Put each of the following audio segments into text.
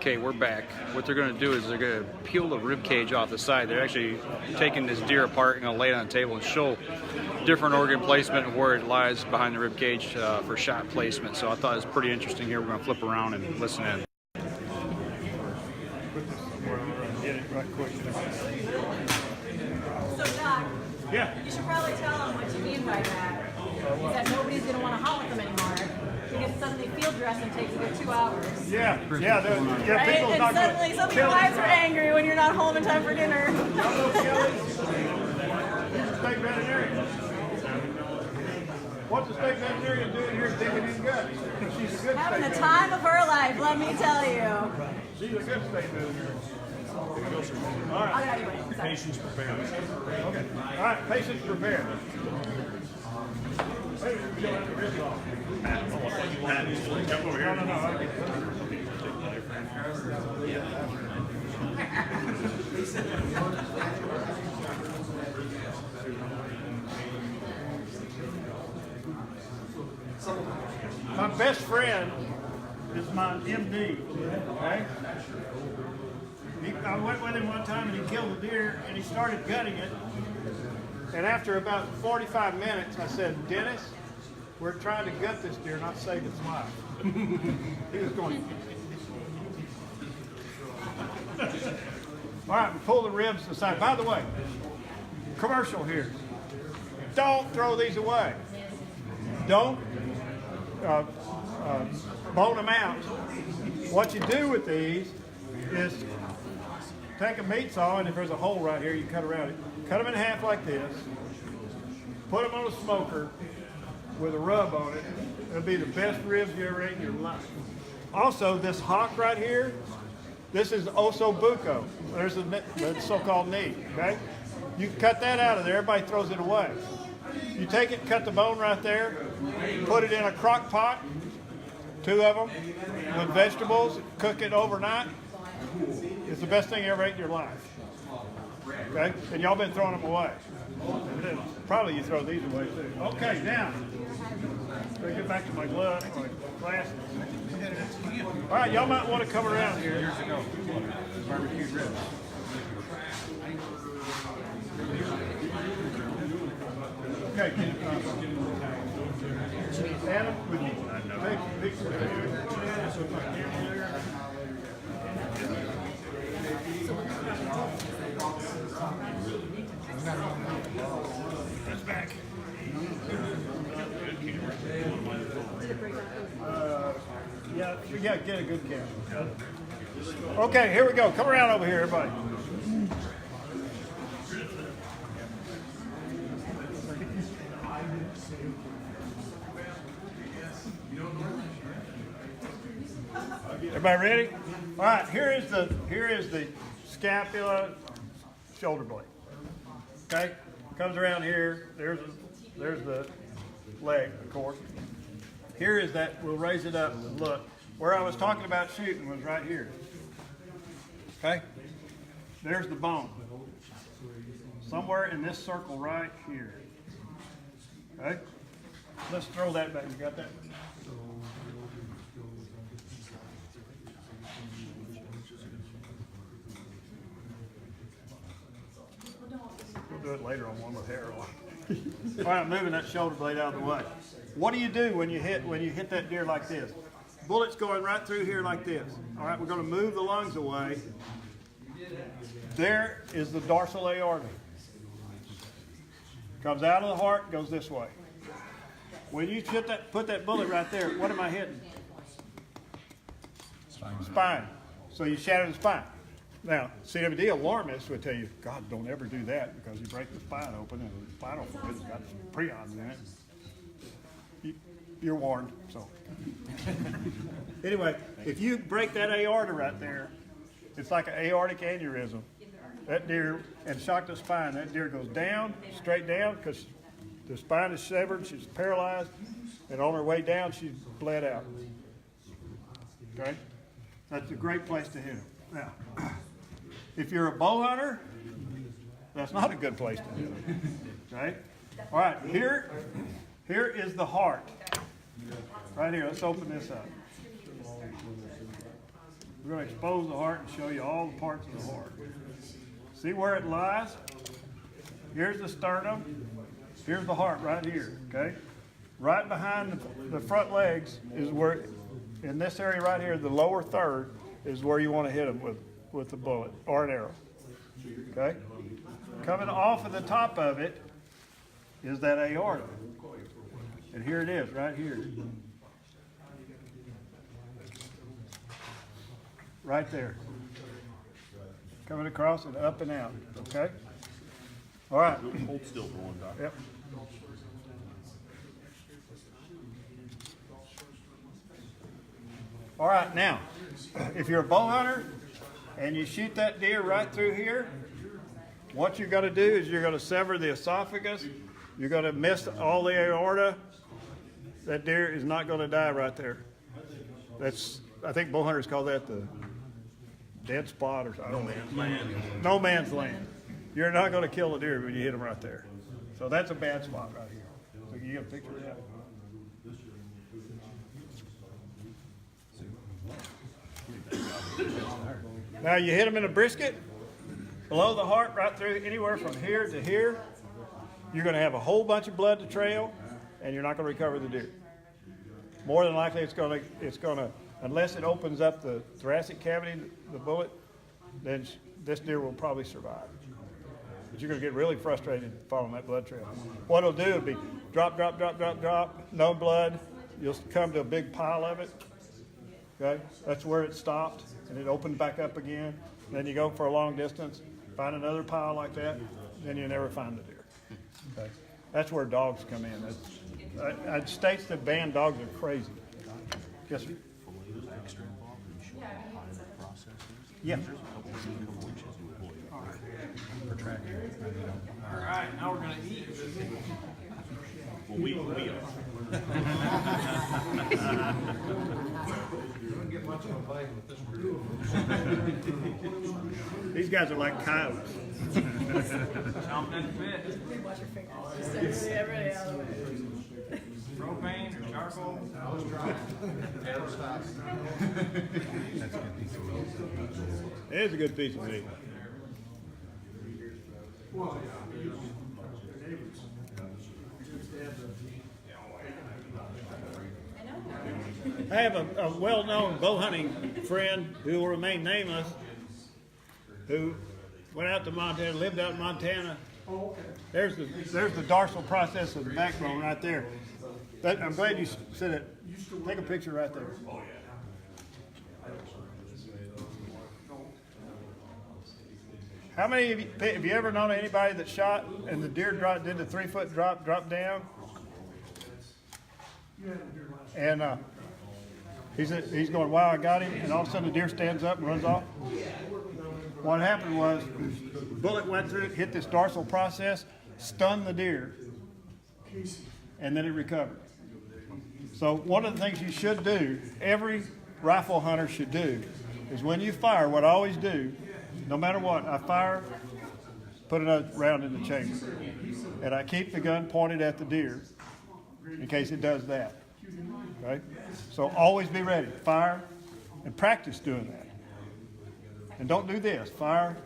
Okay, we're back. What they're going to do is they're going to peel the rib cage off the side. They're actually taking this deer apart and going to lay it on the table and show different organ placement and where it lies behind the rib cage for shot placement. So I thought it was pretty interesting here. We're going to flip around and listen in. So Doc, yeah. you should probably tell them what you mean by that. Is that nobody's going to want to hunt with them anymore. Because suddenly field dressing takes a good 2 hours. Yeah, Right? people's And not suddenly some of your wives are angry when you're not home in time for dinner. State veterinarian. What's the state veterinarian doing here digging in guts? She's a good Having state the time of her life, let me tell you. She's a good state veterinarian. All right. Anyway, Patients prepared. Okay. All right, patients prepared. Hey, you have the ribs off. Come over here. No, I get it. My best friend is my MD, okay? I went with him one time and he killed a deer and he started gutting it. And after about 45 minutes, I said, Dennis, we're trying to gut this deer, not save its life. He was going. All right, we pull the ribs to the side. By the way, commercial here. Don't throw these away. Don't bone them out. What you do with these is take a meat saw, and if there's a hole right here, you cut around it. Cut them in half like this. Put them on a smoker with a rub on it. It'll be the best ribs you ever ate in your life. Also, this hock right here, this is osso buco. There's the so-called knee, okay? You cut that out of there, everybody throws it away. You take it, cut the bone right there, put it in a crock pot, 2 of them, with vegetables, cook it overnight. It's the best thing you ever ate in your life. Okay? And y'all been throwing them away. Probably you throw these away too. Okay, now, let me get back to my glove, my glasses. All right, y'all might want to come around here. Years ago, barbecued ribs. Okay, Adam, would you take a picture of That's back. Yeah, get a good camera. Okay, here we go. Come around over here, everybody. Everybody ready? All right, here is the scapula shoulder blade. Okay? Comes around here. There's the leg, of course. Here is that, we'll raise it up and look. Where I was talking about shooting was right here. Okay? There's the bone. Somewhere in this circle right here. Okay? Let's throw that back. You got that? We'll do it later on one with hair on. All right, I'm moving that shoulder blade out of the way. What do you do when you hit that deer like this? Bullet's going right through here like this. All right, we're going to move the lungs away. There is the dorsal aorta. Comes out of the heart, goes this way. When you put that bullet right there, what am I hitting? Spine. So you shatter the spine. Now, CWD alarmists would tell you, God, don't ever do that because you break the spine open and the spinal fluid's got some prions in it. You're warned, so. Anyway, if you break that aorta right there, it's like an aortic aneurysm. That deer, and shock the spine, that deer goes down, straight down, because the spine is severed, she's paralyzed, and on her way down, she's bled out. Okay? That's a great place to hit him. Now, if you're a bow hunter, that's not a good place to hit him. Okay? All right, here is the heart. Right here, let's open this up. We're going to expose the heart and show you all the parts of the heart. See where it lies? Here's the sternum. Here's the heart right here, okay? Right behind the front legs is where, in this area right here, the lower third is where you want to hit them with the bullet or an arrow, okay? Coming off of the top of it is that aorta. And here it is, right here. Right there. Coming across and up and out, okay? All right. Hold still for one, Doc. Yep. All right, now, if you're a bow hunter and you shoot that deer right through here, what you're going to do is you're going to sever the esophagus. You're going to miss all the aorta. That deer is not going to die right there. That's, I think bow hunters call that the dead spot or something. No man's land. No man's land. You're not going to kill a deer when you hit them right there. So that's a bad spot right here. So can you get a picture of that? Now you hit them in a brisket, below the heart, right through anywhere from here to here. You're going to have a whole bunch of blood to trail, and you're not going to recover the deer. More than likely, it's going to, unless it opens up the thoracic cavity, the bullet, then this deer will probably survive. But you're going to get really frustrated following that blood trail. What it'll do will be drop, drop, drop, drop, drop, no blood. You'll come to a big pile of it. Okay, that's where it stopped, and it opened back up again. Then you go for a long distance, find another pile like that, then you never find the deer. Okay, that's where dogs come in. It states that banned dogs are crazy. Yes, sir. Yeah. All right, now we're gonna eat. Well, we are. These guys are like coyotes. Chomp that bit. Watch your fingers. Just everybody out of the way. Propane or charcoal. It is a good piece of meat. I have a well-known bow hunting friend who will remain nameless, who went out to Montana, lived out in Montana. There's the dorsal process of the backbone right there. I'm glad you said it. Take a picture right there. How many of you, have you ever known anybody that shot and the deer did the 3-foot drop down? And he's going, wow, I got him, and all of a sudden the deer stands up and runs off. What happened was, the bullet went through it, hit this dorsal process, stunned the deer, and then it recovered. So one of the things you should do, every rifle hunter should do, is when you fire, what I always do, no matter what, I fire, put another round in the chamber. And I keep the gun pointed at the deer in case it does that. Okay? So always be ready. Fire and practice doing that. And don't do this. Fire.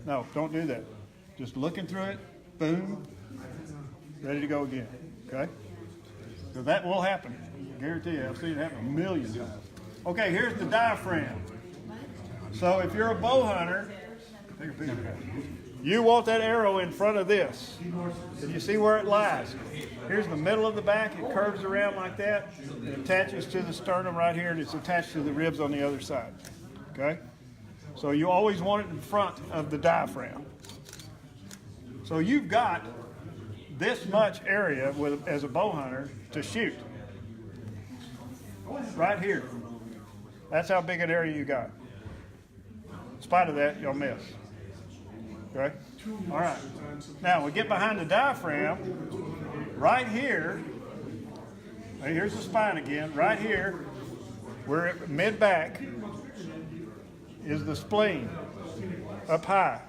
No, don't do that. Just looking through it, boom, ready to go again. Okay? So that will happen. I guarantee you. I've seen it happen a million times. Okay, here's the diaphragm. So if you're a bow hunter, take a picture. You want that arrow in front of this. And you see where it lies. Here's the middle of the back. It curves around like that. It attaches to the sternum right here, and it's attached to the ribs on the other side. Okay? So you always want it in front of the diaphragm. So you've got this much area as a bow hunter to shoot. Right here. That's how big an area you got. In spite of that, you'll miss. Okay? All right. Now, we get behind the diaphragm. Right here, here's the spine again. Right here, we're at mid-back, is the spleen, up high.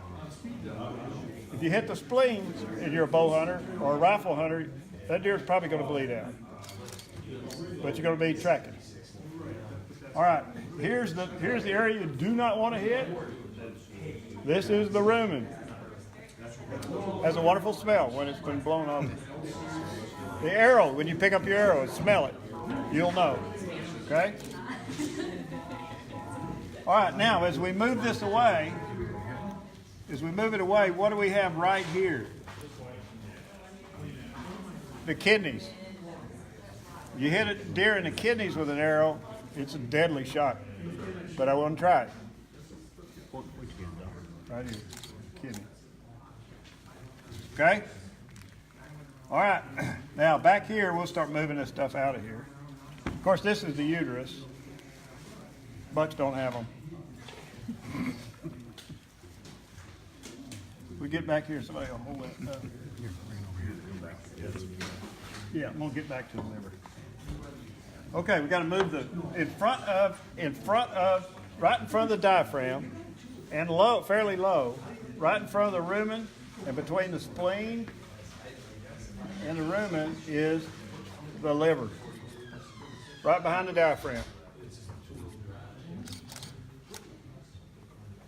If you hit the spleen and you're a bow hunter or a rifle hunter, that deer's probably going to bleed out. But you're going to be tracking. All right, here's the area you do not want to hit. This is the rumen. Has a wonderful smell when it's been blown off. The arrow, when you pick up your arrow and smell it, you'll know. Okay? All right, now as we move this away, what do we have right here? The kidneys. You hit a deer in the kidneys with an arrow, it's a deadly shot. But I wouldn't try it. Right here, kidney. Okay? All right, now back here, we'll start moving this stuff out of here. Of course, this is the uterus. Bucks don't have them. We get back here, somebody will hold that up. Yeah, I'm gonna get back to the liver. Okay, we got to move the right in front of the diaphragm, and low, fairly low, right in front of the rumen, and between the spleen and the rumen is the liver, right behind the diaphragm.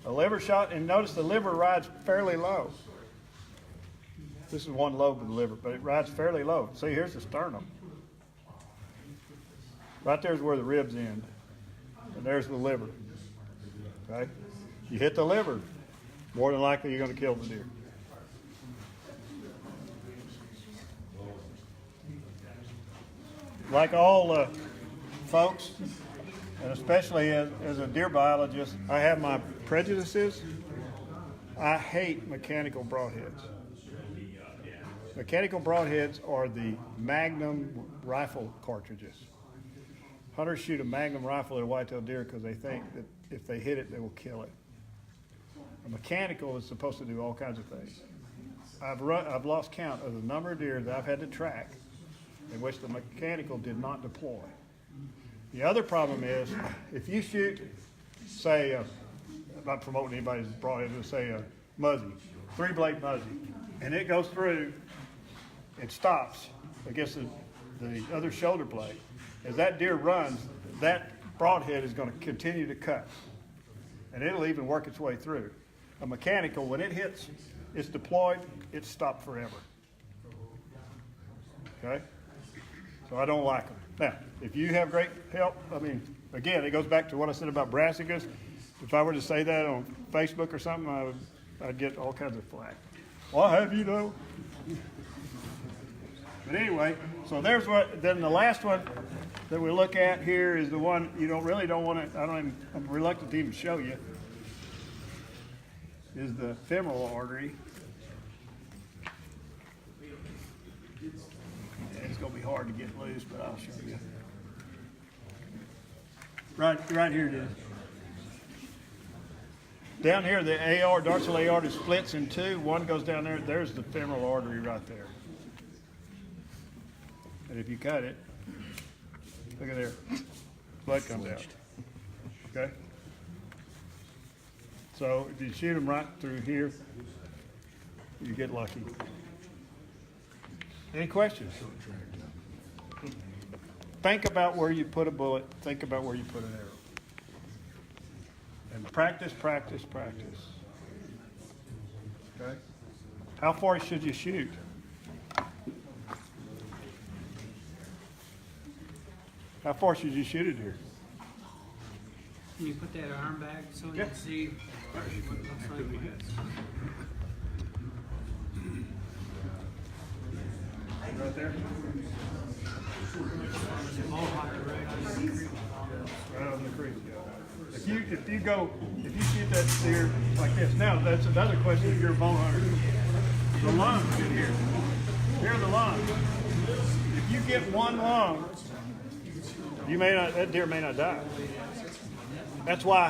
A liver shot, and notice the liver rides fairly low. This is one lobe of the liver, but it rides fairly low. See, here's the sternum. Right there's where the ribs end, and there's the liver. Okay? You hit the liver, more than likely you're going to kill the deer. Like all folks, and especially as a deer biologist, I have my prejudices. I hate mechanical broadheads. Mechanical broadheads are the Magnum rifle cartridges. Hunters shoot a Magnum rifle at a white-tailed deer because they think that if they hit it, they will kill it. A mechanical is supposed to do all kinds of things. I've lost count of the number of deer that I've had to track in which the mechanical did not deploy. The other problem is, if you shoot, say, I'm not promoting anybody's broadhead, but say a muzzy, 3-blade muzzy, and it goes through, it stops against the other shoulder blade. As that deer runs, that broadhead is going to continue to cut, and it'll even work its way through. A mechanical, when it hits, it's deployed, it's stopped forever. Okay? So I don't like them. Now, if you have great help, I mean, again, it goes back to what I said about brassicas. If I were to say that on Facebook or something, I'd get all kinds of flack. Well, I have you know. But anyway, so there's what, then the last one that we look at here is the one you really don't want to, I'm reluctant to even show you, is the femoral artery. It's going to be hard to get loose, but I'll show you. Right here it is. Down here, the dorsal aorta splits in two. One goes down there. There's the femoral artery right there. And if you cut it, look at there, blood comes out. Okay? So if you shoot them right through here, you get lucky. Any questions? Think about where you put a bullet. Think about where you put an arrow. And practice, practice, practice. Okay? How far should you shoot? How far should you shoot it here? Can you put that arm back so you can see what it looks like when it's... Right there? Right on the creek. If you shoot that deer like this, now that's another question if you're a bow hunter. The lungs in here. Here are the lungs. If you get one lung, that deer may not die. That's why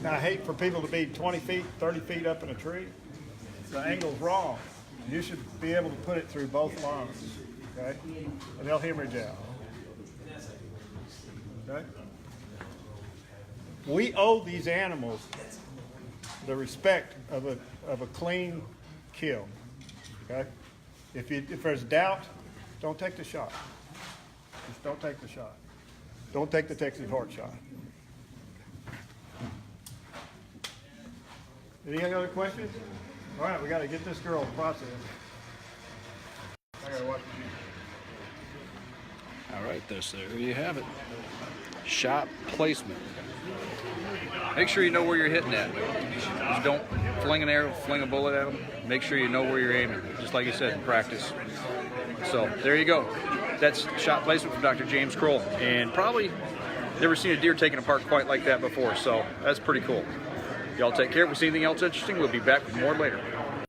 I hate for people to be 20 feet, 30 feet up in a tree. The angle's wrong. You should be able to put it through both lungs, okay? And they'll hemorrhage out. Okay? We owe these animals the respect of a clean kill. Okay? If there's doubt, don't take the shot. Just don't take the shot. Don't take the Texas heart shot. Any other questions? All right, we got to get this girl processed. I got to watch the All right, there you have it. Shot placement. Make sure you know where you're hitting at. Just don't fling an arrow, fling a bullet at them. Make sure you know where you're aiming, just like you said in practice. So there you go. That's shot placement from Dr. James Kroll. And probably never seen a deer taken apart quite like that before. So that's pretty cool. Y'all take care. If we see anything else interesting, we'll be back with more later.